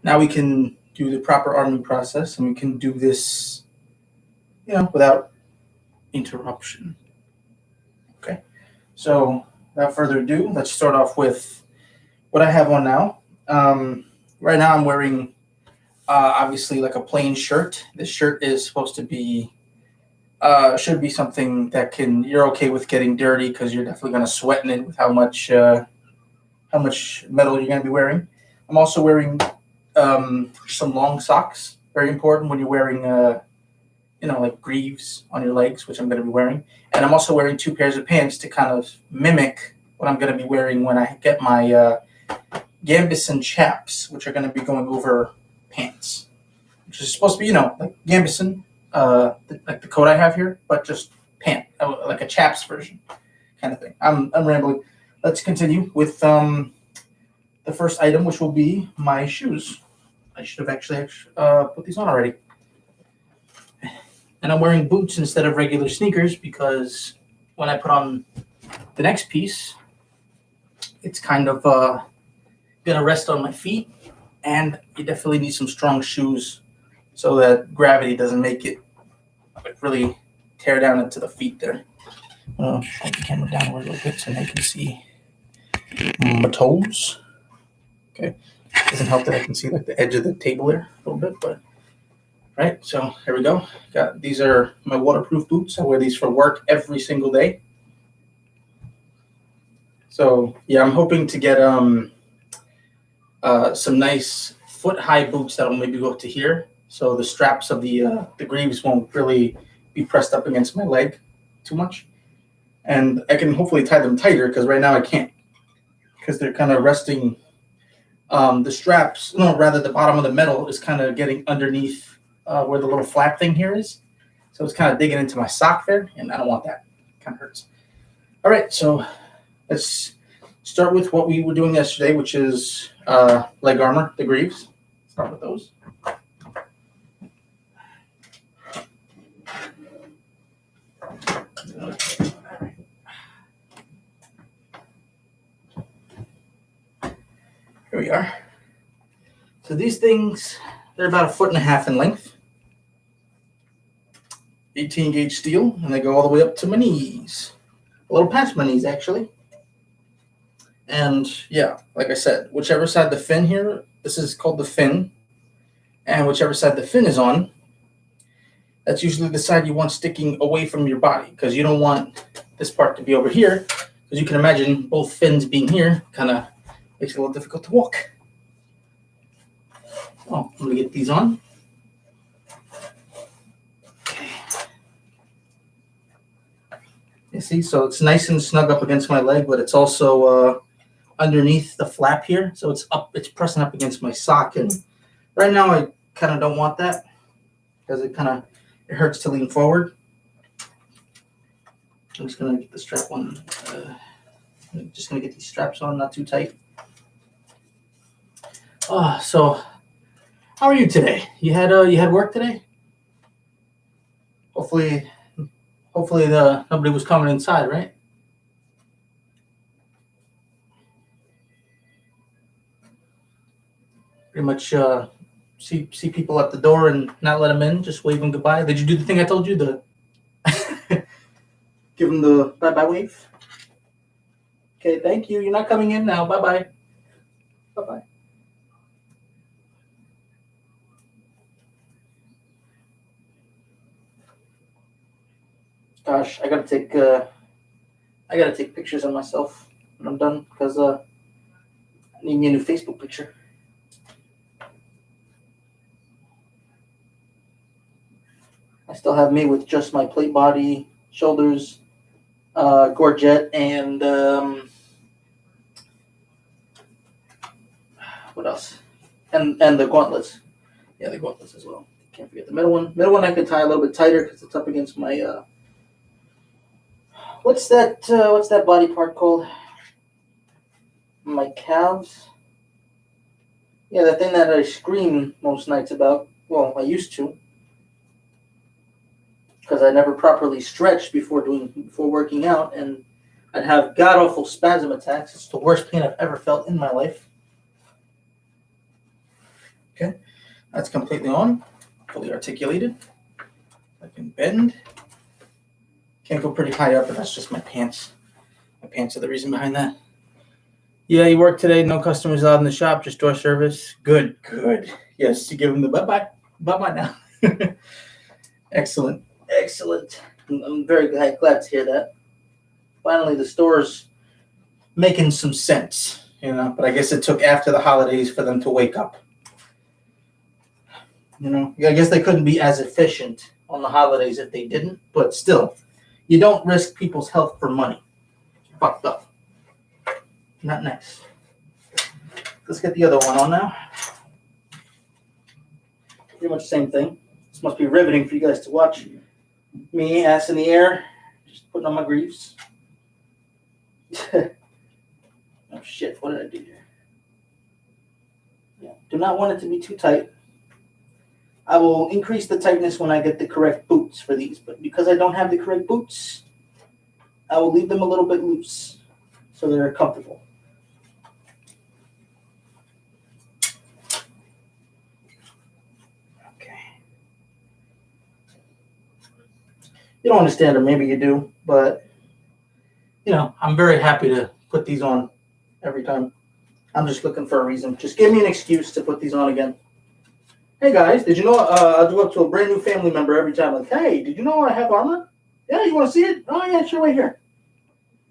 Now we can do the proper arming process, and we can do this, without interruption. Okay. So without further ado, let's start off with what I have on now. Right now, I'm wearing obviously like a plain shirt. This shirt is supposed to be should be something that you're okay with getting dirty because you're definitely going to sweat in it with how much metal you're going to be wearing. I'm also wearing some long socks. Very important when you're wearing like greaves on your legs, which I'm going to be wearing. And I'm also wearing two pairs of pants to kind of mimic what I'm going to be wearing when I get my Gambeson chaps, which are going to be going over pants, which is supposed to be, like Gambeson, like the coat I have here, but just pant, like a chaps version kind of thing. I'm rambling. Let's continue with the first item, which will be my shoes. I should have actually put these on already. And I'm wearing boots instead of regular sneakers because when I put on the next piece, it's kind of going to rest on my feet. And you definitely need some strong shoes so that gravity doesn't make it really tear down into the feet there. Hold the camera down a little bit so you can see my toes. Okay. Doesn't help that I can see like the edge of the table there a little bit, but right. So here we go. These are my waterproof boots. I wear these for work every single day. So yeah, I'm hoping to get some nice foot-high boots that'll maybe go up to here, so the straps of the greaves won't really be pressed up against my leg too much, and I can hopefully tie them tighter because right now I can't because they're kind of resting. The straps, no, rather the bottom of the metal is kind of getting underneath where the little flap thing here is, so it's kind of digging into my sock there, and I don't want that. It kind of hurts. All right, so let's start with what we were doing yesterday, which is leg armor, the greaves. Start with those. Here we are. So these things, they're about 1.5 feet in length. 18 gauge steel, and they go all the way up to my knees. A little past my knees, actually. And yeah, like I said, whichever side the fin here, this is called the fin, and whichever side the fin is on, that's usually the side you want sticking away from your body because you don't want this part to be over here because you can imagine both fins being here kind of makes it a little difficult to walk. Oh, I'm going to get these on. Okay. You see, so it's nice and snug up against my leg, but it's also underneath the flap here, so it's pressing up against my sock, and right now I kind of don't want that because it hurts to lean forward. I'm just gonna get the strap on. I'm just gonna get these straps on, not too tight. So how are you today? You had work today? Hopefully nobody was coming inside, right? Pretty much see people at the door and not let them in, just wave them goodbye. Did you do the thing I told you, the give them the bye-bye wave? Okay, thank you. You're not coming in now. Bye-bye. Bye-bye. Gosh, I gotta take pictures of myself when I'm done because I need me a new Facebook picture. I still have me with just my plate body, shoulders, gorget, and what else? And the gauntlets. Yeah, the gauntlets as well. Can't forget the middle one. Middle one I could tie a little bit tighter because it's up against my what's that body part called? My calves. Yeah, the thing that I scream most nights about. Well, I used to. Because I never properly stretched before working out, and I'd have god awful spasm attacks. It's the worst pain I've ever felt in my life. Okay, that's completely on, fully articulated. I can bend. Can't go pretty high up, but that's just my pants. My pants are the reason behind that. Yeah, you work today. No customers allowed in the shop. Just door service. Good, good. Yes, you give them the bye-bye. Bye-bye now. Excellent, excellent. I'm very glad to hear that. Finally, the store's making some sense, but I guess it took after the holidays for them to wake up. I guess they couldn't be as efficient on the holidays if they didn't, but still, you don't risk people's health for money. It's fucked up. Not nice. Let's get the other one on now. Pretty much the same thing. This must be riveting for you guys to watch. Me, ass in the air, just putting on my greaves. Oh shit, what did I do here? Yeah, do not want it to be too tight. I will increase the tightness when I get the correct boots for these, but because I don't have the correct boots, I will leave them a little bit loose so they're comfortable. Okay. You don't understand, or maybe you do, but I'm very happy to put these on every time. I'm just looking for a reason. Just give me an excuse to put these on again. Hey guys, did you know I'll do up to a brand new family member every time? Like, hey, did you know I have armor? Yeah, you want to see it? Oh yeah, sure, right here.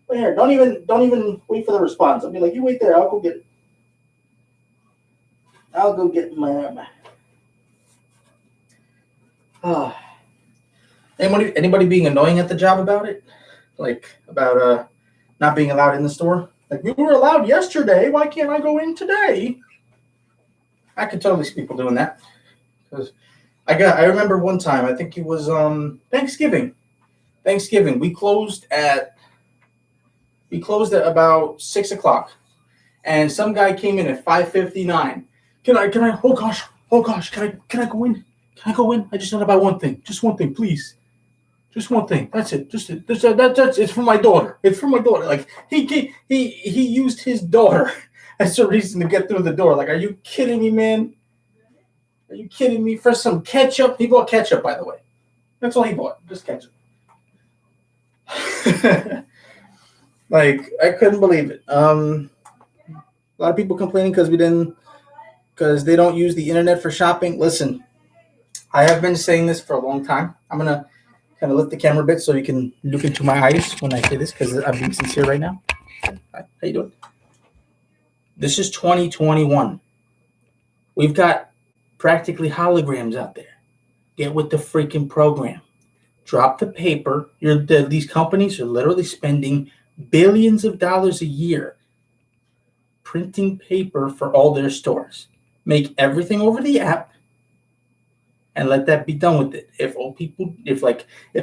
Right here. Don't even wait for the response. I'll be like, you wait there. I'll go get it. I'll go get my armor. Oh. Anybody being annoying at the job about it? Like about not being allowed in the store? Like, we were allowed yesterday. Why can't I go in today? I could totally see people doing that. Because I remember one time, I think it was Thanksgiving. We closed at about 6:00, and some guy came in at 5:59. Can I? Oh gosh! Can I go in? Can I go in? I just thought about one thing. Just one thing, please. Just one thing. That's it. That's it's for my daughter. It's for my daughter. Like he used his daughter as a reason to get through the door. Like, are you kidding me, man? Are you kidding me? For some ketchup? He bought ketchup, by the way. That's all he bought. Just ketchup. Like, I couldn't believe it. A lot of people complaining because they don't use the internet for shopping. Listen, I have been saying this for a long time. I'm gonna kind of lift the camera a bit so you can look into my eyes when I say this, because I'm being sincere right now. Hi, how you doing? This is 2021. We've got practically holograms out there. Get with the freaking program. Drop the paper. These companies are literally spending billions of dollars a year printing paper for all their stores. Make everything over the app and let that be done with it. If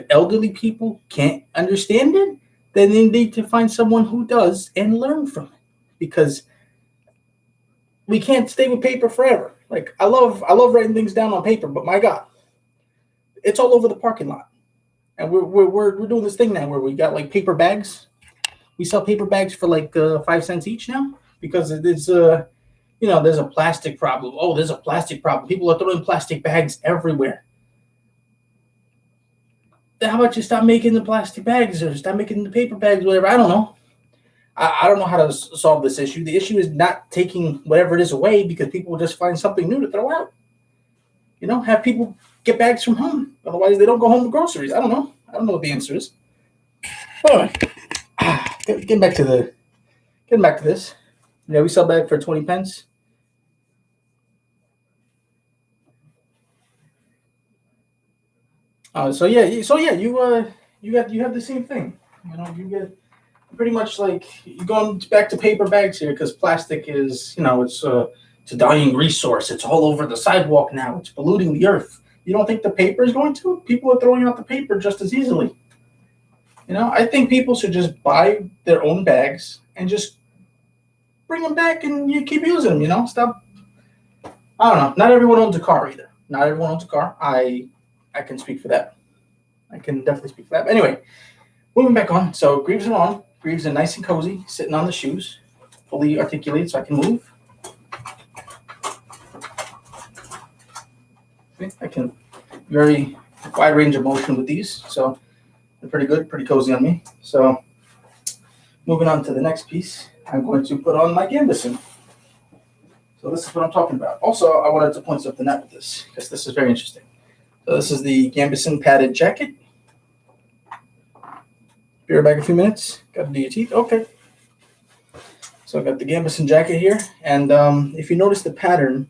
elderly people can't understand it, then they need to find someone who does and learn from it, because we can't stay with paper forever. Like, I love writing things down on paper, but my God, it's all over the parking lot. And we're doing this thing now where we got like paper bags. We sell paper bags for like 5 cents each now, because it's there's a plastic problem. Oh, there's a plastic problem. People are throwing plastic bags everywhere. How about you stop making the plastic bags, or stop making the paper bags, whatever? I don't know. I don't know how to solve this issue. The issue is not taking whatever it is away, because people will just find something new to throw out. Have people get bags from home. Otherwise, they don't go home with groceries. I don't know. I don't know what the answer is. Anyway, getting back to this. Yeah, we sell bag for 20 pence. So yeah, you have the same thing. You get pretty much like you're going back to paper bags here, because plastic is, it's a dying resource. It's all over the sidewalk now. It's polluting the earth. You don't think the paper is going to? People are throwing out the paper just as easily. I think people should just buy their own bags and just bring them back, and you keep using them. Stop. I don't know. Not everyone owns a car either. Not everyone owns a car. I can speak for that. I can definitely speak for that. But anyway, moving back on. So greaves are on. Greaves are nice and cozy, sitting on the shoes, fully articulated so I can move. I can very wide range of motion with these, so they're pretty good, pretty cozy on me. So moving on to the next piece, I'm going to put on my gambeson. So this is what I'm talking about. Also, I wanted to point something out with this because this is very interesting. So this is the gambeson padded jacket. Be right back in a few minutes. Got to do your teeth? Okay. So I got the gambeson jacket here, and if you notice the pattern,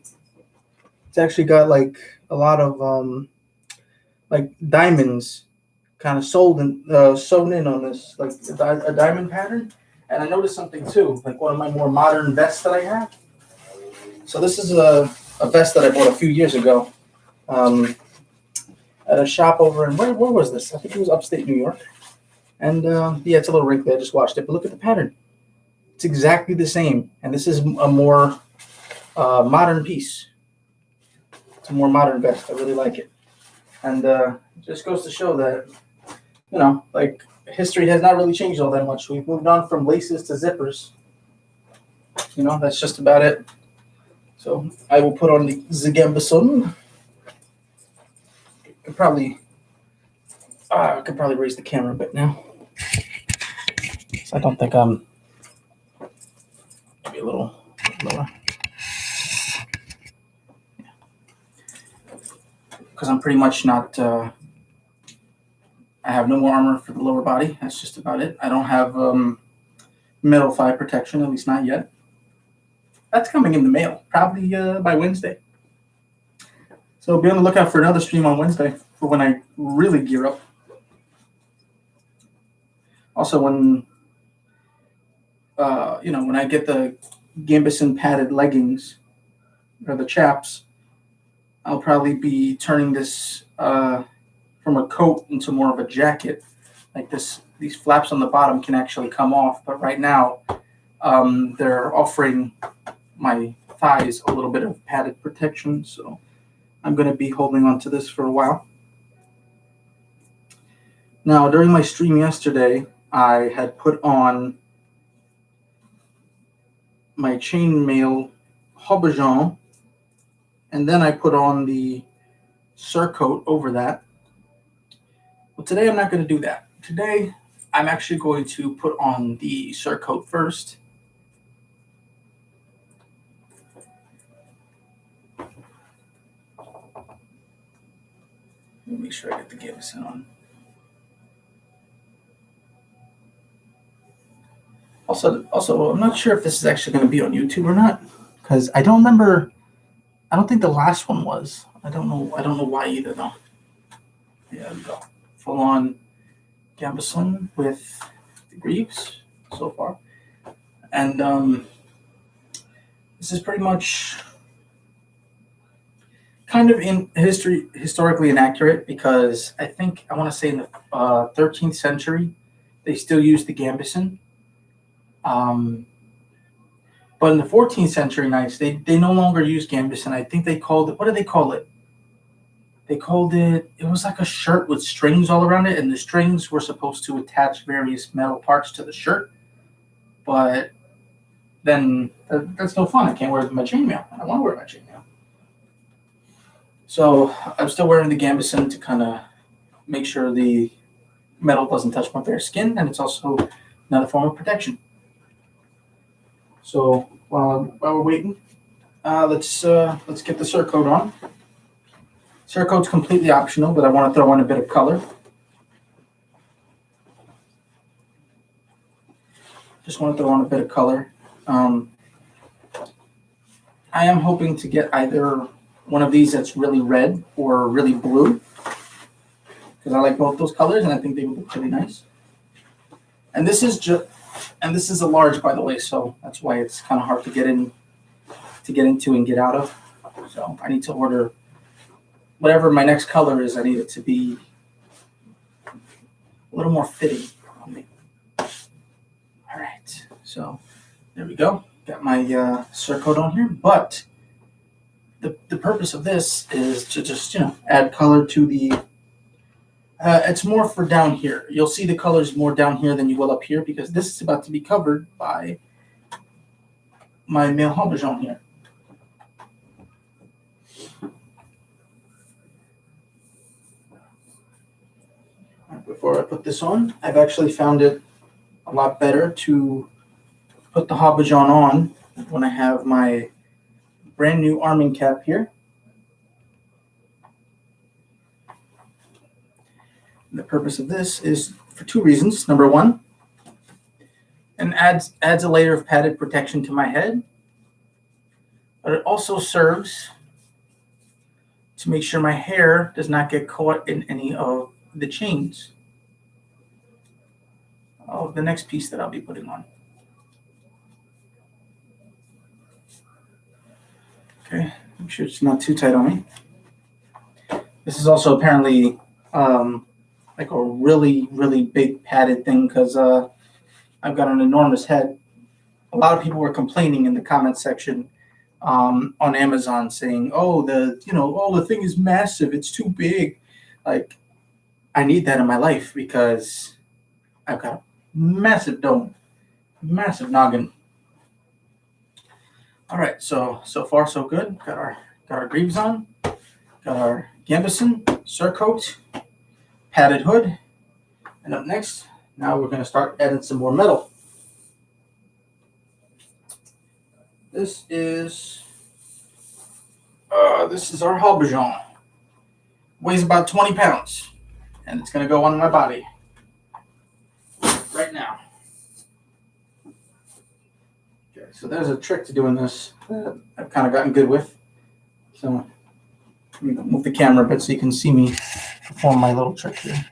it's actually got like a lot of like diamonds kind of sewn in on this, like a diamond pattern. And I noticed something too, like one of my more modern vests that I have. So this is a vest that I bought a few years ago at a shop over in, where was this? I think it was upstate New York. And yeah, it's a little wrinkly. I just washed it, but look at the pattern. It's exactly the same. And this is a more modern piece. It's a more modern vest. I really like it. And it just goes to show that, you know, like history has not really changed all that much. We've moved on from laces to zippers. You know, that's just about it. So I will put on the gambeson. I could probably raise the camera a bit now. So I don't think I'm maybe a little lower. Because I'm pretty much not. I have no more armor for the lower body. That's just about it. I don't have metal thigh protection, at least not yet. That's coming in the mail, probably by Wednesday. So be on the lookout for another stream on Wednesday for when I really gear up. Also, when when I get the gambeson padded leggings or the chaps, I'll probably be turning this from a coat into more of a jacket. Like this, these flaps on the bottom can actually come off, but right now they're offering my thighs a little bit of padded protection, so I'm going to be holding on to this for a while. Now, during my stream yesterday, I had put on my chainmail habergeon, and then I put on the surcoat over that. Well, today I'm not going to do that. Today, I'm actually going to put on the surcoat first. Let me make sure I get the gambeson on. Also, I'm not sure if this is actually going to be on YouTube or not, because I don't remember. I don't think the last one was. I don't know why either, though. Yeah, there we go. Full on gambeson with the greaves so far, and this is pretty much kind of historically inaccurate because I want to say in the 13th century they still used the gambeson. But in the 14th century knights, they no longer use gambeson. I think they called it, what did they call it? They called it was like a shirt with strings all around it, and the strings were supposed to attach various metal parts to the shirt. But then that's no fun. I can't wear my chainmail. I don't want to wear my chainmail. So I'm still wearing the gambeson to kind of make sure the metal doesn't touch my bare skin, and it's also another form of protection. So while we're waiting, let's get the surcoat on. Surcoat's completely optional, but I want to throw in a bit of color. Just want to throw on a bit of color. I am hoping to get either one of these that's really red or really blue, because I like both those colors and I think they would look really nice. And this is a large, by the way, so that's why it's kind of hard to get into and get out of. So I need to order whatever my next color is. I need it to be a little more fitting on me. All right, so there we go. Got my surcoat on here, but the purpose of this is to just add color to the. It's more for down here. You'll see the colors more down here than you will up here because this is about to be covered by my mail habergeon here. before I put this on, I've actually found it a lot better to put the Hobbijon on when I have my brand new arming cap here. And the purpose of this is for two reasons. Number one, it adds a layer of padded protection to my head, but it also serves to make sure my hair does not get caught in any of the chains of the next piece that I'll be putting on. Okay, make sure it's not too tight on me. This is also apparently like a really, really big padded thing because I've got an enormous head. A lot of people were complaining in the comment section on Amazon saying, "Oh, the thing is massive. It's too big." Like, I need that in my life because I've got a massive dome, massive noggin. All right, so far so good. Got our greaves on, got our gambeson, surcoat, padded hood, and up next, now we're going to start adding some more metal. This is our Hobbijon. Weighs about 20 pounds, and it's going to go on my body right now. Okay, so there's a trick to doing this that I've kind of gotten good with. So let me move the camera a bit so you can see me perform my little trick here.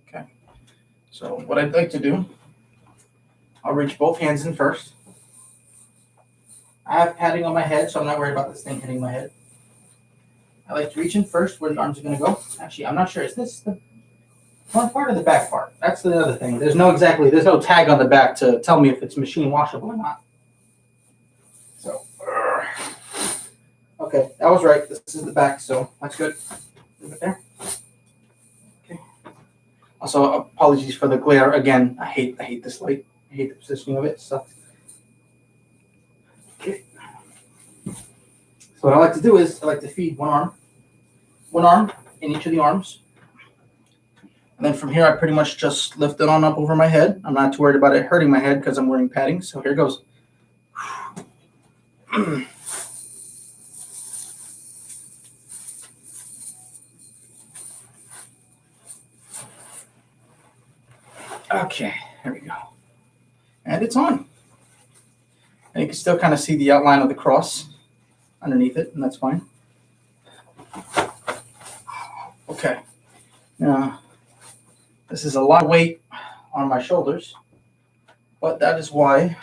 Okay, so what I'd like to do, I'll reach both hands in first. I have padding on my head, so I'm not worried about this thing hitting my head. I like to reach in first where the arms are going to go. Actually, I'm not sure. Is this the front part or the back part? That's the other thing. There's no tag on the back to tell me if it's machine washable or not. So, okay, that was right. This is the back, so that's good. Leave it there. Okay. Also, apologies for the glare. Again, I hate this light. I hate the positioning of it. It sucks. Okay. So what I like to do is I like to feed one arm in each of the arms. And then from here, I pretty much just lift it on up over my head. I'm not too worried about it hurting my head because I'm wearing padding. So here goes. Okay, there we go. And it's on. And you can still kind of see the outline of the cross underneath it, and that's fine. Okay. Now, this is a lot of weight on my shoulders, but that is why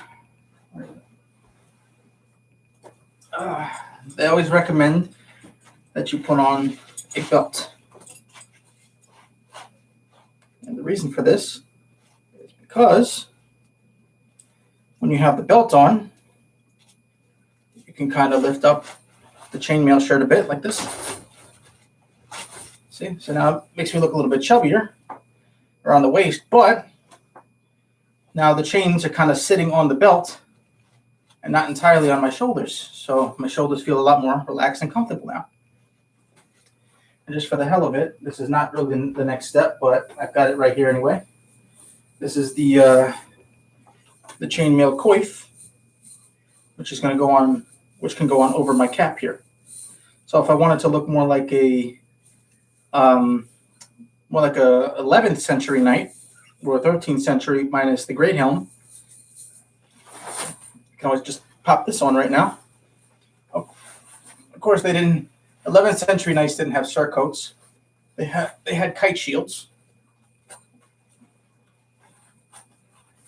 they always recommend that you put on a belt. And the reason for this is because when you have the belt on, you can kind of lift up the chainmail shirt a bit like this. See, so now it makes me look a little bit chubbier around the waist, but now the chains are kind of sitting on the belt and not entirely on my shoulders. So my shoulders feel a lot more relaxed and comfortable now. And just for the hell of it, this is not really the next step, but I've got it right here anyway. This is the chainmail coif, which is going to go on, which can go on over my cap here. So if I wanted to look more like a 11th century knight or a 13th century minus the great helm, you can always just pop this on right now. Oh, of course, 11th century knights didn't have surcoats. They had kite shields.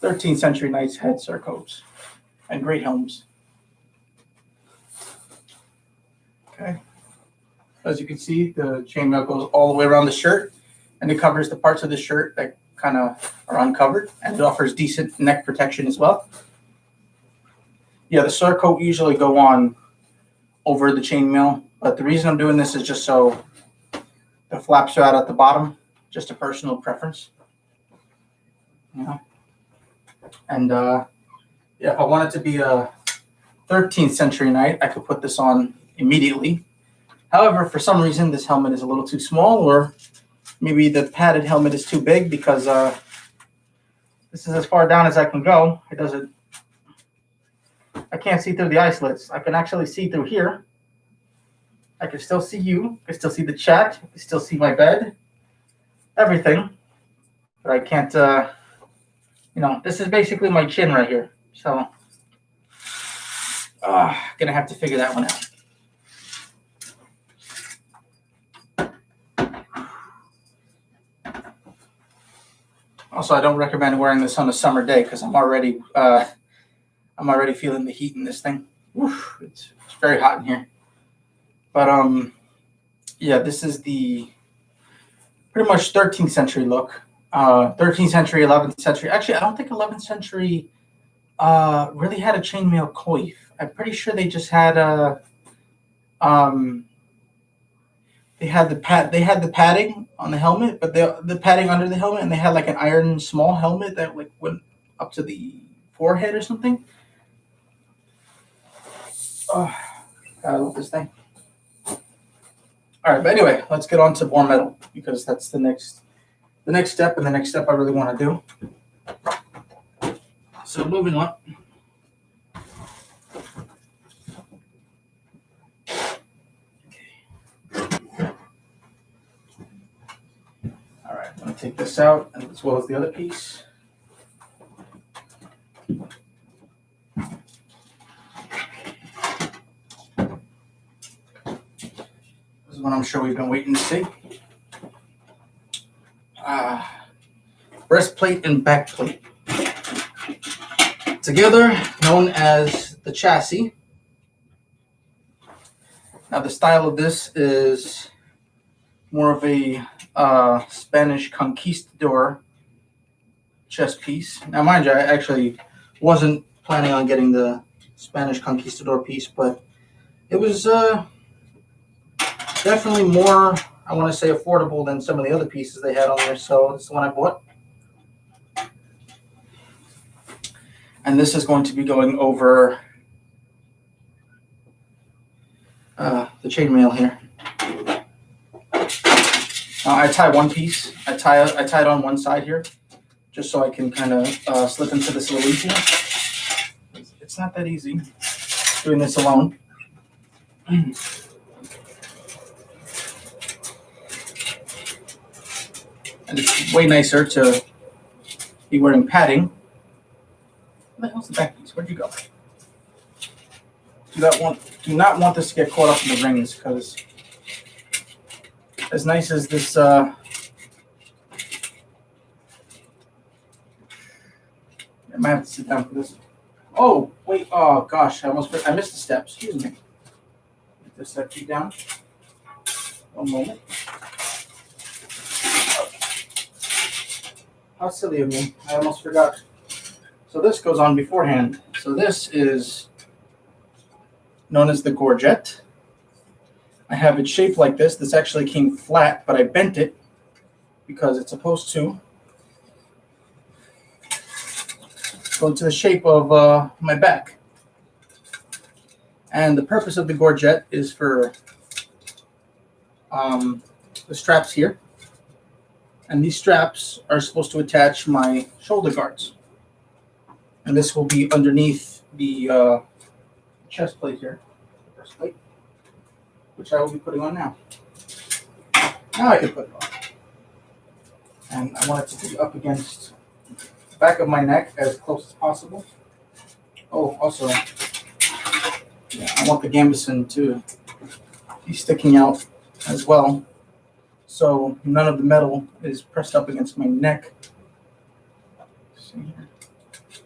13th century knights had surcoats and great helms. Okay. As you can see, the chainmail goes all the way around the shirt, and it covers the parts of the shirt that kind of are uncovered, and it offers decent neck protection as well. Yeah, the surcoat usually go on over the chainmail, but the reason I'm doing this is just so the flaps are out at the bottom, just a personal preference. You know? And yeah, if I wanted to be a 13th century knight, I could put this on immediately. However, for some reason, this helmet is a little too small, or maybe the padded helmet is too big because this is as far down as I can go. It doesn't. I can't see through the eye slits. I can actually see through here. I can still see you. I can still see the chat. I can still see my bed. Everything. But I can't, this is basically my chin right here. So, gonna have to figure that one out. Also, I don't recommend wearing this on a summer day because I'm already feeling the heat in this thing. Oof, it's very hot in here. But yeah, this is the pretty much 13th century look. 13th century, 11th century. Actually, I don't think 11th century really had a chainmail coif. I'm pretty sure they just had they had the padding on the helmet, but the padding under the helmet, and they had like an iron small helmet that like went up to the forehead or something. Oh, I love this thing. All right, but anyway, let's get on to more metal because that's the next step, and the next step I really want to do. So moving on. All right, I'm going to take this out as well as the other piece. This is what I'm sure we've been waiting to see. Breastplate and backplate. Together, known as the chassis. Now, the style of this is more of a Spanish conquistador chest piece. Now, mind you, I actually wasn't planning on getting the Spanish conquistador piece, but it was definitely more, I want to say, affordable than some of the other pieces they had on there, so this is the one I bought. And this is going to be going over the chainmail here. I tie one piece. I tie it on one side here, just so I can kind of slip into this little loop here. It's not that easy doing this alone. And it's way nicer to be wearing padding. Where the hell's the back piece? Where'd you go? Do not want this to get caught up in the rings, because as nice as this I might have to sit down for this. Oh wait! Oh gosh! I missed the step. Excuse me. Get this key down. One moment. How silly of me! I almost forgot. So this goes on beforehand. So this is known as the gorget. I have it shaped like this. This actually came flat, but I bent it because it's supposed to go into the shape of my back. And the purpose of the gorget is for the straps here. And these straps are supposed to attach my shoulder guards. And this will be underneath the chest plate here, the breastplate, which I will be putting on now. Now I can put it on. And I want it to be up against the back of my neck as close as possible. Oh, also, yeah, I want the gambeson to be sticking out as well, so none of the metal is pressed up against my neck. See here.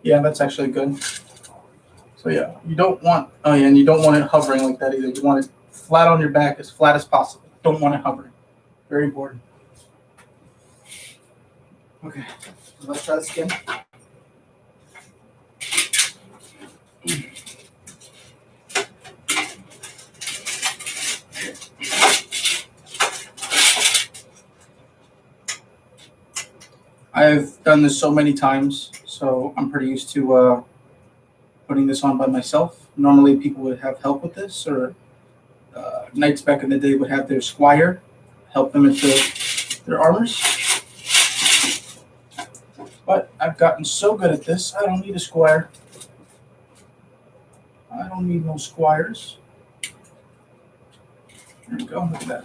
Yeah, that's actually good. So yeah, you don't want, oh yeah, and you don't want it hovering like that either. You want it flat on your back, as flat as possible. Don't want it hovering. Very important. Okay, so let's try this again. I've done this so many times, so I'm pretty used to putting this on by myself. Normally people would have help with this, or knights back in the day would have their squire help them into their armors. But I've gotten so good at this, I don't need a squire. I don't need no squires. There we go, look at that.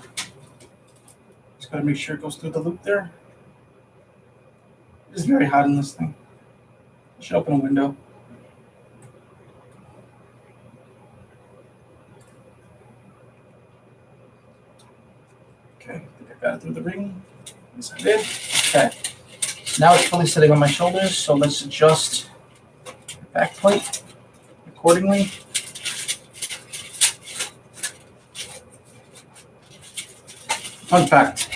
Just gotta make sure it goes through the loop there. It's very hot in this thing. I should open a window. Okay, I think I got it through the ring. Yes, I did. Okay. Now it's fully sitting on my shoulders, so let's adjust the back plate accordingly. Fun fact: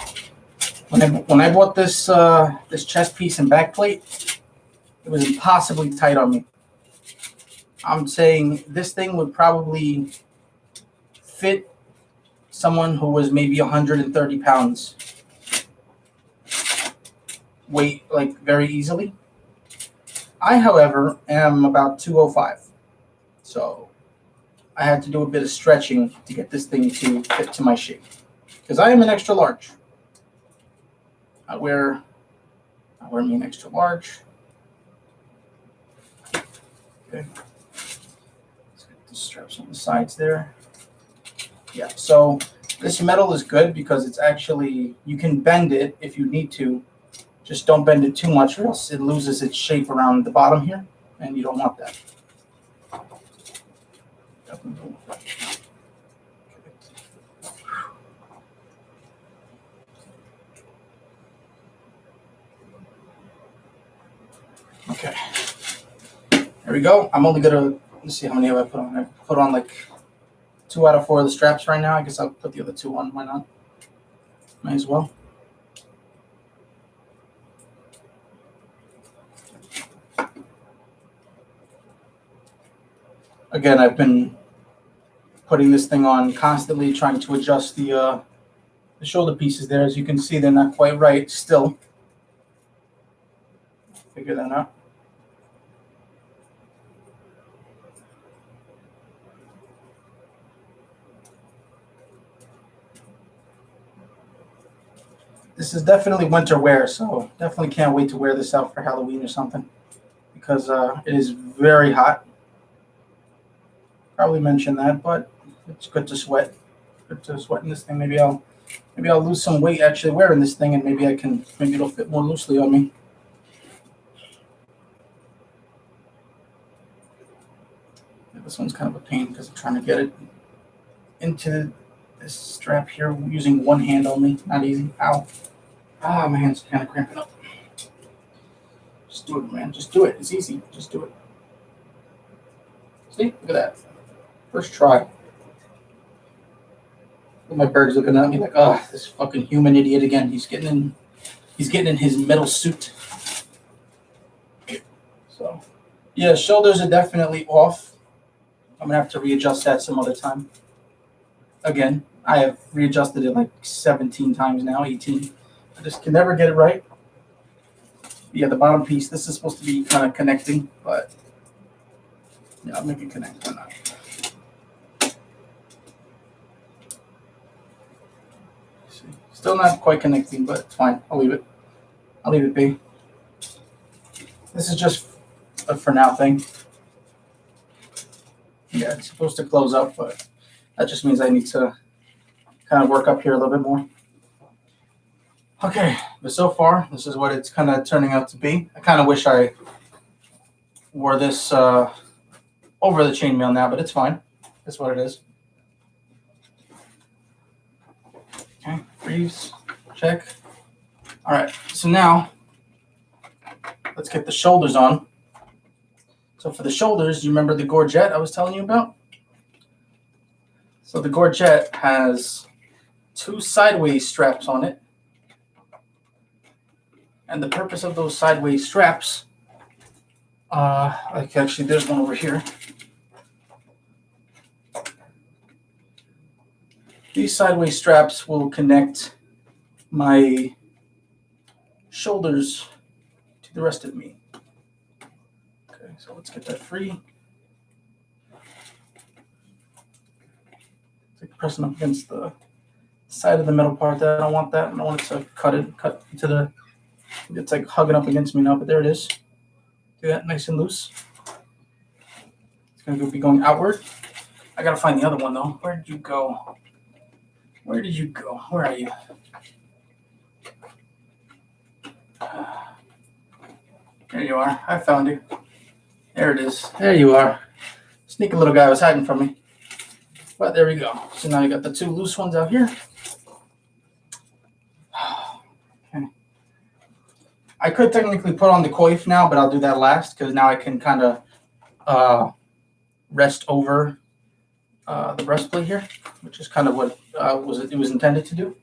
when I bought this this chest piece and back plate, it was impossibly tight on me. I'm saying this thing would probably fit someone who was maybe 130 pounds weight, like, very easily. I, however, am about 205, so I had to do a bit of stretching to get this thing to fit to my shape, because I am an extra large. I wear me an extra large. Okay. Let's get the straps on the sides there. Yeah, so this metal is good because it's actually, you can bend it if you need to. Just don't bend it too much or else it loses its shape around the bottom here, and you don't want that. Okay. There we go. I'm only gonna, let's see how many have I put on. I put on like 2 out of 4 of the straps right now. I guess I'll put the other 2 on. Why not? Might as well. Again, I've been putting this thing on constantly, trying to adjust the shoulder pieces there. As you can see, they're not quite right still. Figure that out. This is definitely winter wear, so definitely can't wait to wear this out for Halloween or something, because it is very hot. Probably mentioned that, but it's good to sweat. Good to sweat in this thing. Maybe I'll lose some weight actually wearing this thing, and maybe it'll fit more loosely on me. Yeah, this one's kind of a pain because I'm trying to get it into this strap here using one hand only. Not easy. Ow. Ah, my hand's kind of cramping up. Just do it, man. Just do it. It's easy. Just do it. See? Look at that. First try. My bird's looking at me like, oh, this fucking human idiot again. He's getting in his metal suit. So, yeah, shoulders are definitely off. I'm gonna have to readjust that some other time. Again, I have readjusted it like 17 times now, 18. I just can never get it right. Yeah, the bottom piece, this is supposed to be kind of connecting, but yeah, I'll make it connect. Why not? Still not quite connecting, but it's fine. I'll leave it be. This is just a for now thing. Yeah, it's supposed to close up, but that just means I need to kind of work up here a little bit more. Okay, but so far, this is what it's kind of turning out to be. I kind of wish I wore this over the chainmail now, but it's fine. That's what it is. Okay, freeze, check. All right, so now let's get the shoulders on. So for the shoulders, you remember the gorget I was telling you about? So the gorget has 2 sideways straps on it. And the purpose of those sideways straps, like actually there's one over here. These sideways straps will connect my shoulders to the rest of me. Okay, so let's get that free. It's like pressing up against the side of the metal part that I don't want that. I don't want it to cut into the, it's like hugging up against me now, but there it is. Do that nice and loose. It's going to be going outward. I got to find the other one though. Where did you go? Where did you go? Where are you? There you are. I found you. There it is. There you are. Sneaky little guy was hiding from me. But there we go. So now you got the two loose ones out here. Okay. I could technically put on the coif now, but I'll do that last because now I can kind of rest over the breastplate here, which is kind of what it was intended to do.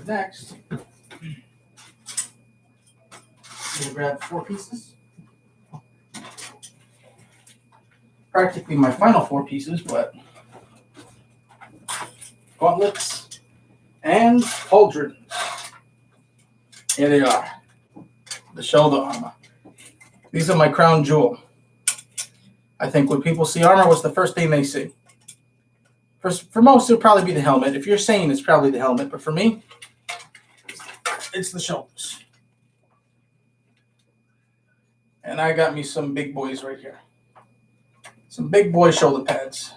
Next, I'm going to grab 4 pieces. Practically my final 4 pieces, but gauntlets and pauldrons. Here they are, the shoulder armor. These are my crown jewel. I think when people see armor, what's the first thing they see? For most, it'll probably be the helmet. If you're saying it's probably the helmet, but for me, it's the shoulders. And I got me some big boys right here. Some big boy shoulder pads.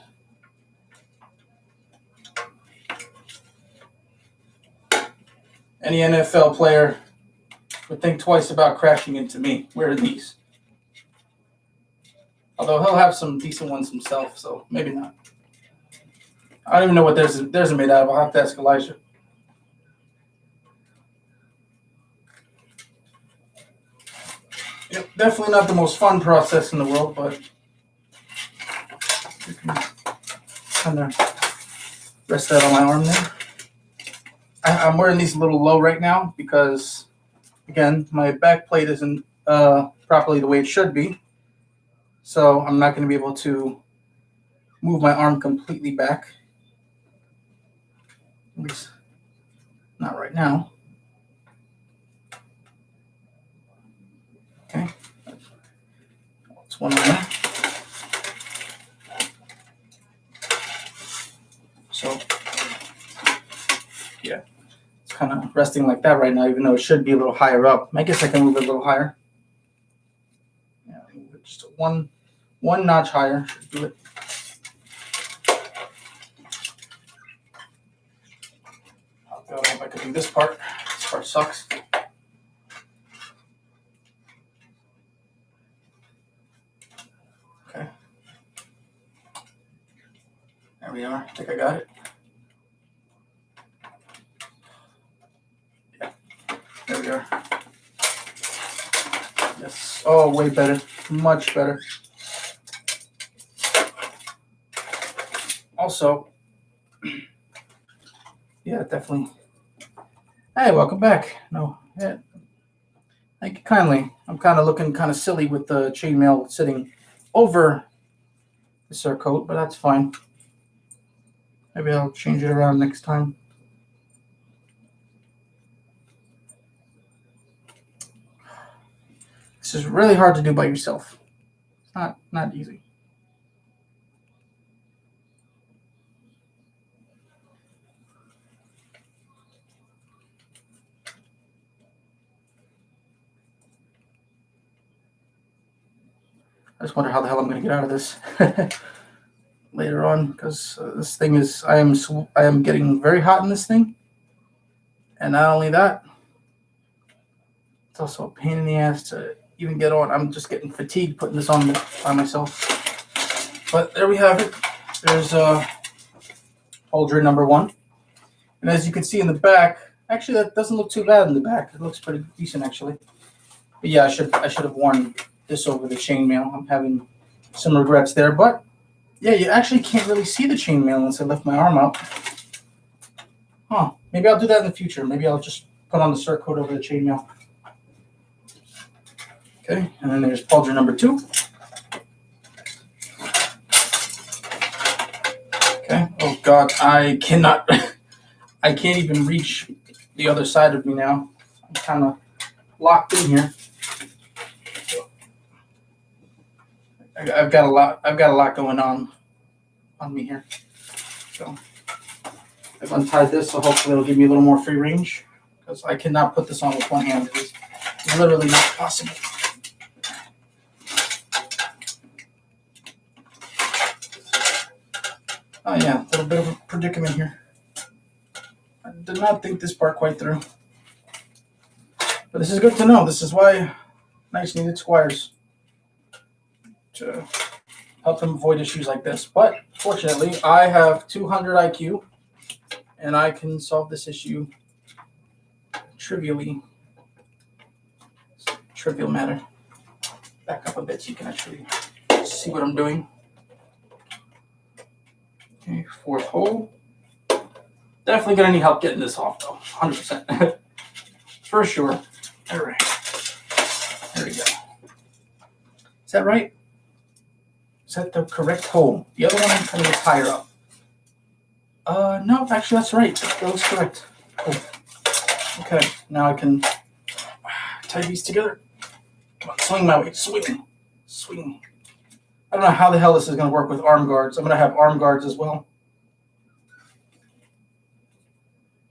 Any NFL player would think twice about crashing into me. Where are these? Although he'll have some decent ones himself, so maybe not. I don't even know what theirs are made out of. I'll have to ask Elijah. Yep, definitely not the most fun process in the world, but you can kind of rest that on my arm there. I'm wearing these a little low right now because, again, my back plate isn't properly the way it should be. So I'm not going to be able to move my arm completely back. At least not right now. Okay. That's one there. So, yeah, it's kind of resting like that right now, even though it should be a little higher up. I guess I can move it a little higher. Yeah, just one notch higher should do it. I don't know if I could do this part. This part sucks. Okay. There we are. I think I got it. Yeah. There we are. Yes. Oh, way better. Much better. Also, yeah, definitely. Hey, welcome back. No, yeah. Thank you kindly. I'm kind of looking kind of silly with the chainmail sitting over the surcoat, but that's fine. Maybe I'll change it around next time. This is really hard to do by yourself. It's not easy. I just wonder how the hell I'm going to get out of this later on, because this thing is, I am getting very hot in this thing, and not only that, it's also a pain in the ass to even get on. I'm just getting fatigued putting this on by myself. But there we have it. There's pauldron number 1, and as you can see in the back, actually that doesn't look too bad in the back. It looks pretty decent actually. But yeah, I should have worn this over the chainmail. I'm having some regrets there, but yeah, you actually can't really see the chainmail unless I lift my arm up. Huh? Maybe I'll do that in the future. Maybe I'll just put on the surcoat over the chainmail. Okay, and then there's pauldron number 2. Okay. Oh God, I cannot. I can't even reach the other side of me now. I'm kind of locked in here. I've got a lot going on me here. So I've untied this, so hopefully it'll give me a little more free range, because I cannot put this on with one hand. It is literally not possible. Oh yeah, a little bit of a predicament here. I did not think this part quite through. But this is good to know. This is why knights needed squires, to help them avoid issues like this. But fortunately, I have 200 IQ, and I can solve this issue trivially. It's a trivial matter. Back up a bit so you can actually see what I'm doing. Okay, fourth hole. Definitely gonna need help getting this off though, 100%. For sure. All right. There we go. Is that right? Is that the correct hole? The other one kind of gets higher up. No, actually that's right. That looks correct. Cool. Okay, now I can tie these together. Come on, swing my way. Swing. Swing. I don't know how the hell this is going to work with arm guards. I'm going to have arm guards as well.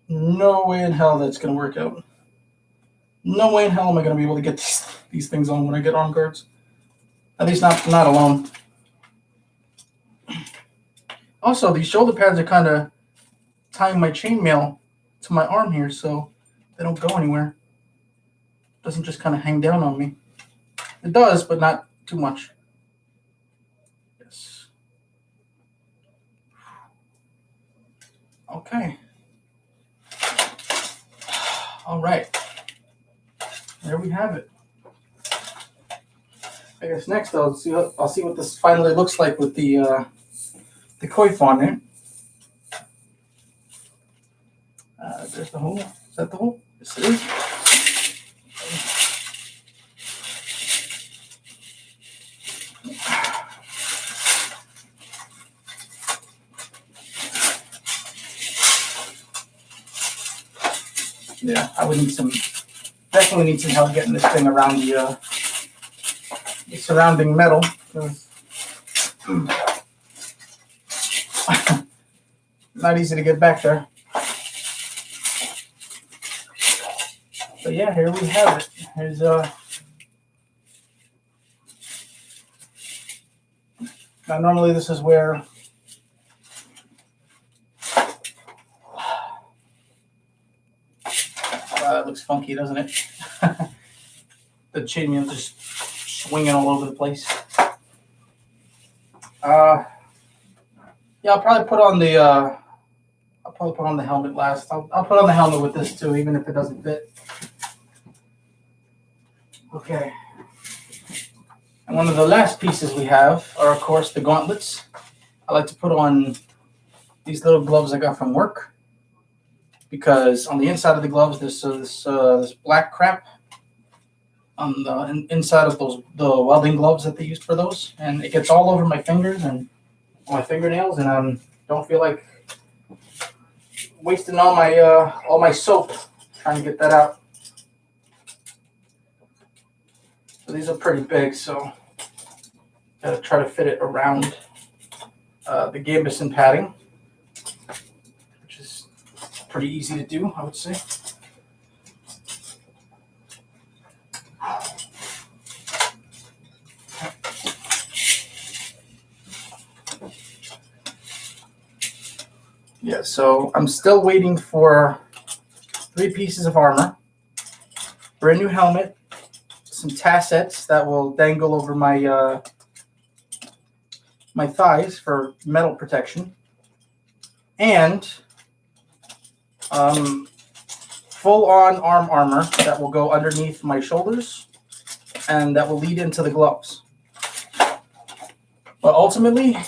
No way in hell that's going to work out. No way in hell am I going to be able to get these things on when I get arm guards. At least not alone. Also, these shoulder pads are kind of tying my chainmail to my arm here, so they don't go anywhere. It doesn't just kind of hang down on me. It does, but not too much. Yes. Okay. All right. There we have it. I guess next I'll see what this finally looks like with the coif on there. There's the hole. Is that the hole? Yes, it is. Yeah, I would need definitely need some help getting this thing around the surrounding metal. Not easy to get back there. But yeah, here we have it. Here's now normally this is where that looks funky, doesn't it? The chainmail just swinging all over the place. Yeah, I'll probably put on the helmet last. I'll put on the helmet with this too, even if it doesn't fit. Okay. And one of the last pieces we have are, of course, the gauntlets. I like to put on these little gloves I got from work, because on the inside of the gloves there's this black crap on the inside of the welding gloves that they used for those, and it gets all over my fingers and my fingernails, and I don't feel like wasting all my soap trying to get that out. So these are pretty big, so gotta try to fit it around the gambeson padding, which is pretty easy to do, I would say. Yeah, so I'm still waiting for 3 pieces of armor, brand new helmet, some tassets that will dangle over my my thighs for metal protection, and full-on arm armor that will go underneath my shoulders and that will lead into the gloves. But ultimately,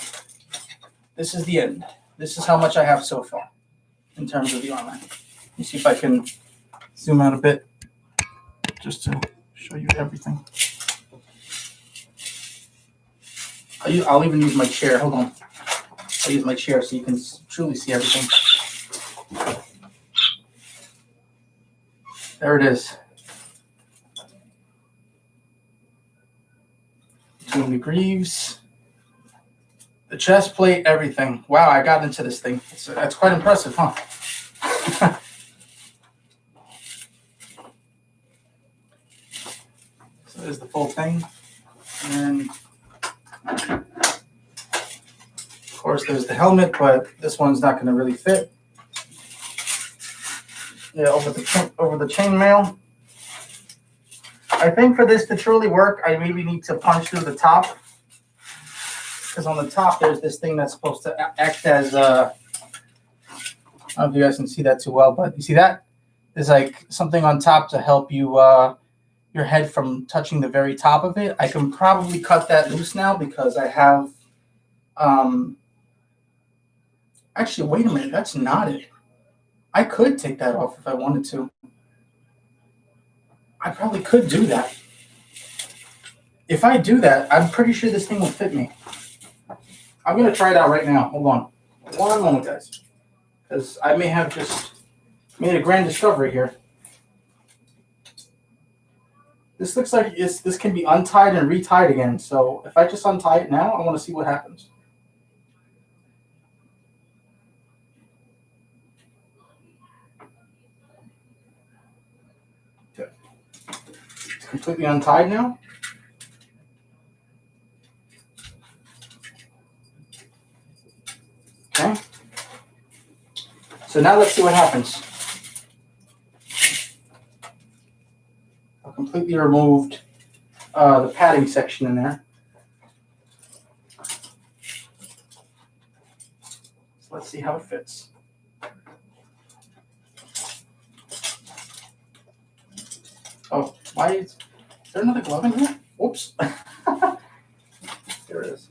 this is the end. This is how much I have so far in terms of the armor. Let me see if I can zoom out a bit just to show you everything. I'll even use my chair. Hold on. I'll use my chair so you can truly see everything. There it is. Between the greaves, The chest plate, everything. Wow, I got into this thing. That's quite impressive, huh? So there's the full thing. And of course there's the helmet, but this one's not going to really fit. Yeah, over the chainmail. I think for this to truly work, I maybe need to punch through the top. Because on the top, there's this thing that's supposed to act as, I don't know if you guys can see that too well, but you see that? There's like something on top to help you, your head from touching the very top of it. I can probably cut that loose now because I have, actually, wait a minute, that's not it. I could take that off if I wanted to. I probably could do that. If I do that, I'm pretty sure this thing will fit me. I'm going to try it out right now. Hold on. One moment, guys. Because I may have just made a grand discovery here. This looks like this can be untied and retied again. So if I just untie it now, I want to see what happens. Okay. It's completely untied now. Okay. So now let's see what happens. I completely removed the padding section in there. So let's see how it fits. Oh, why is there another glove in here? Whoops. There it is.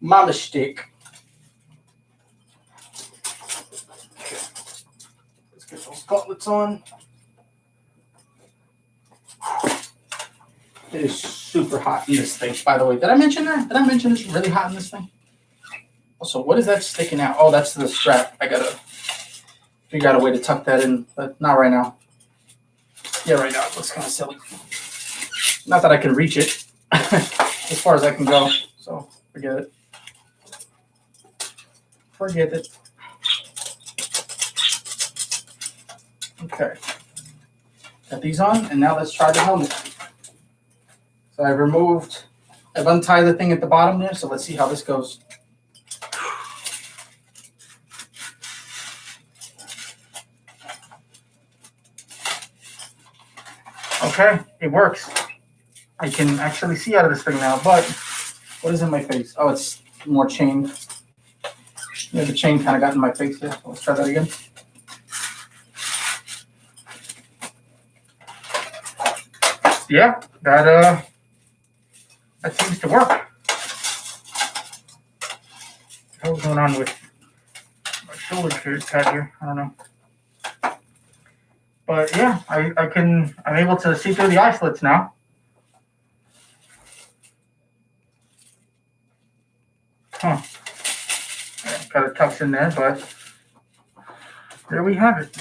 My mistake. Okay. Let's get those gauntlets on. It is super hot in this thing, by the way. Did I mention that? Did I mention it's really hot in this thing? Also, what is that sticking out? Oh, that's the strap. I gotta figure out a way to tuck that in, but not right now. Yeah, right now it looks kind of silly. Not that I can reach it as far as I can go, so forget it. Forget it. Okay. Got these on, and now let's try the helmet. So I've untied the thing at the bottom there, so let's see how this goes. Okay, it works. I can actually see out of this thing now, but what is in my face? Oh, it's more chain. Yeah, the chain kind of got in my face there. Let's try that again. Yeah, that seems to work. What's going on with my shoulder pad here? I don't know. But yeah, I'm able to see through the eye slits now. Huh. Yeah, got it tucked in there, but there we have it.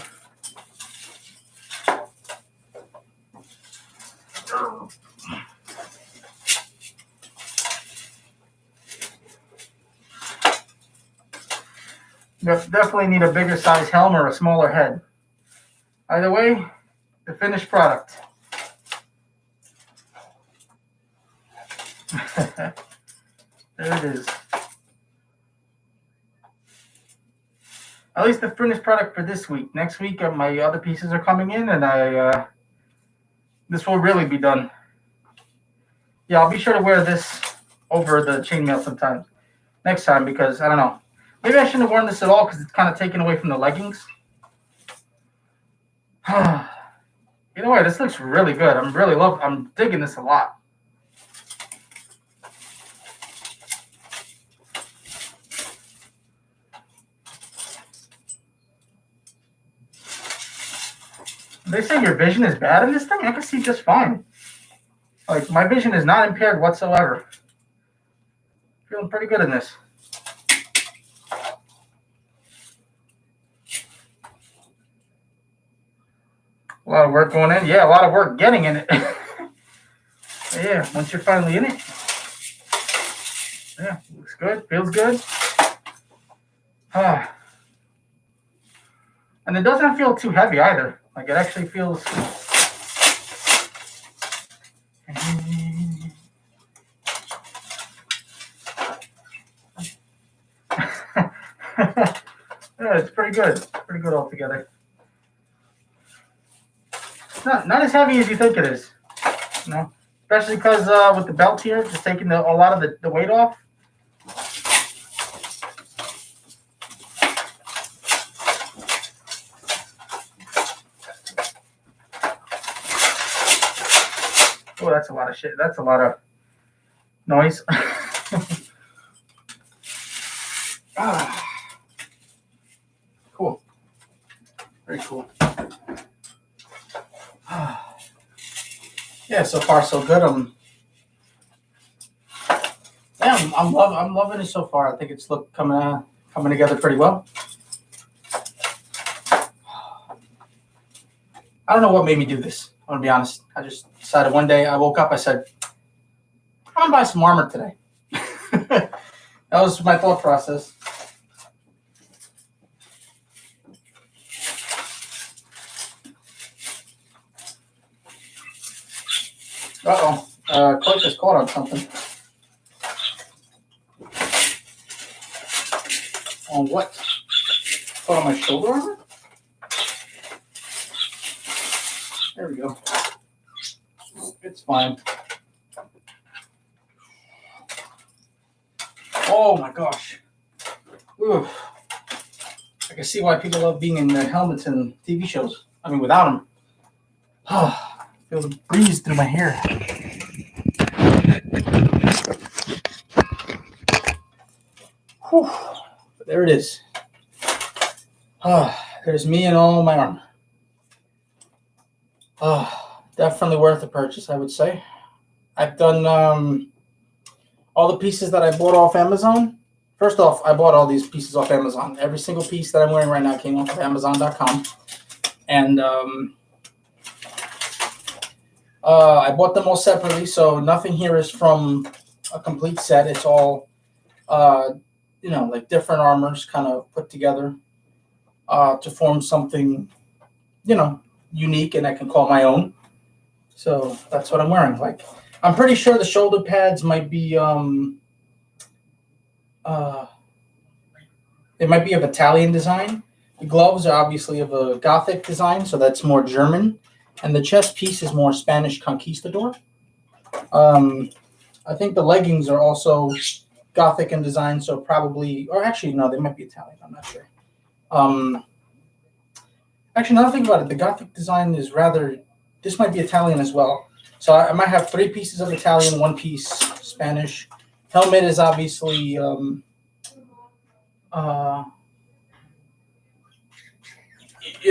Definitely need a bigger size helm or a smaller head. Either way, the finished product. There it is. At least the finished product for this week. Next week, my other pieces are coming in, and this will really be done. Yeah, I'll be sure to wear this over the chainmail sometime next time because I don't know. Maybe I shouldn't have worn this at all because it's kind of taken away from the leggings. You know what? This looks really good. I'm digging this a lot. They say your vision is bad in this thing. I can see just fine. Like, my vision is not impaired whatsoever. Feeling pretty good in this. A lot of work going in. Yeah, a lot of work getting in it. Yeah, once you're finally in it. Yeah, looks Good. Feels good. And it doesn't feel too heavy either. Like it actually feels. Yeah, it's pretty good. Pretty good altogether. It's not as heavy as you think it is. Especially because with the belt here, just taking a lot of the weight off. Oh, that's a lot of shit. That's a lot of noise. Cool. Very cool. Yeah, so far so good. I'm loving it so far. I think it's coming together pretty well. I don't know what made me do this. I'm gonna be honest. I just decided one day. I woke up. I said, "I'm gonna buy some armor today." That was my thought process. Cloak is caught on something. On what? Caught on my shoulder armor? There we go. It's fine. Oh my gosh. Ooh. I can see why people love being in their helmets in TV shows. I mean, without them. I feel the breeze through my hair. Whew. There it is. There's me and all my armor. Definitely worth the purchase, I would say. I've done all the pieces that I bought off Amazon. First off, I bought all these pieces off Amazon. Every single piece that I'm wearing right now came off of Amazon.com. And I bought them all separately, so nothing here is from a complete set. It's all, like different armors kind of put together to form something, unique and I can call my own. So that's what I'm wearing. Like, I'm pretty sure the shoulder pads might be, they might be of Italian design. The gloves are obviously of a Gothic design, so that's more German. And the chest piece is more Spanish conquistador. I think the leggings are also Gothic in design, so probably, or actually, no, they might be Italian. I'm not sure. Actually, now that I think about it, the Gothic design is this might be Italian as well. So I might have 3 pieces of Italian, 1 piece Spanish. Helmet is obviously, what do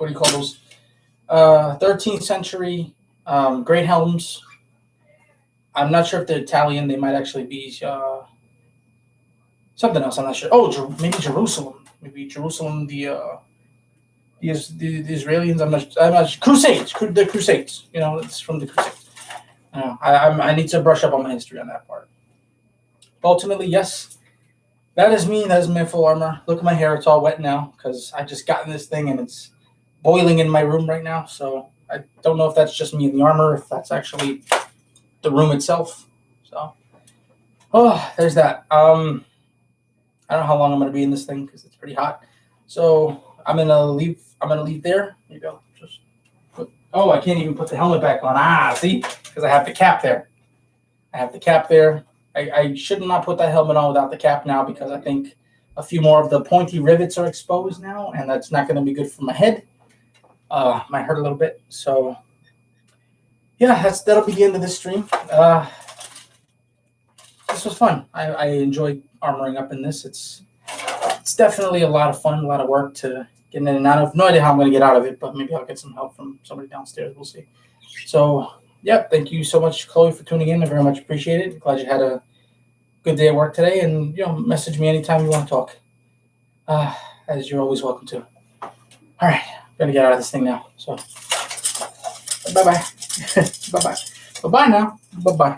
you call those? 13th century great helms. I'm not sure if they're Italian. They might actually be something else. I'm not sure. Oh, maybe Jerusalem. Maybe Jerusalem. The Israelis. I'm not. Crusades. The Crusades. It's from the Crusades. I need to brush up on my history on that part. But ultimately, yes. That is me. That is my full armor. Look at my hair. It's all wet now because I just got in this thing and it's boiling in my room right now. So I don't know if that's just me in the armor, if that's actually the room itself. So, there's that. I don't know how long I'm going to be in this thing because it's pretty hot. So I'm going to leave. I'm going to leave there. There you go. I can't even put the helmet back on. See? Because I have the cap there. I should not put that helmet on without the cap now because I think a few more of the pointy rivets are exposed now, and that's not going to be good for my head. Might hurt a little bit. So, yeah, that'll be the end of this stream. This was fun. I enjoyed armoring up in this. It's definitely a lot of fun, a lot of work to get in and out of. No idea how I'm going to get out of it, but maybe I'll get some help from somebody downstairs. We'll see. So, thank you so much, Chloe, for tuning in. I very much appreciate it. Glad you had a good day at work today, and message me anytime you want to talk. As you're always welcome to. All right, I'm gonna get out of this thing now. So, bye bye, bye bye, bye bye now, bye bye.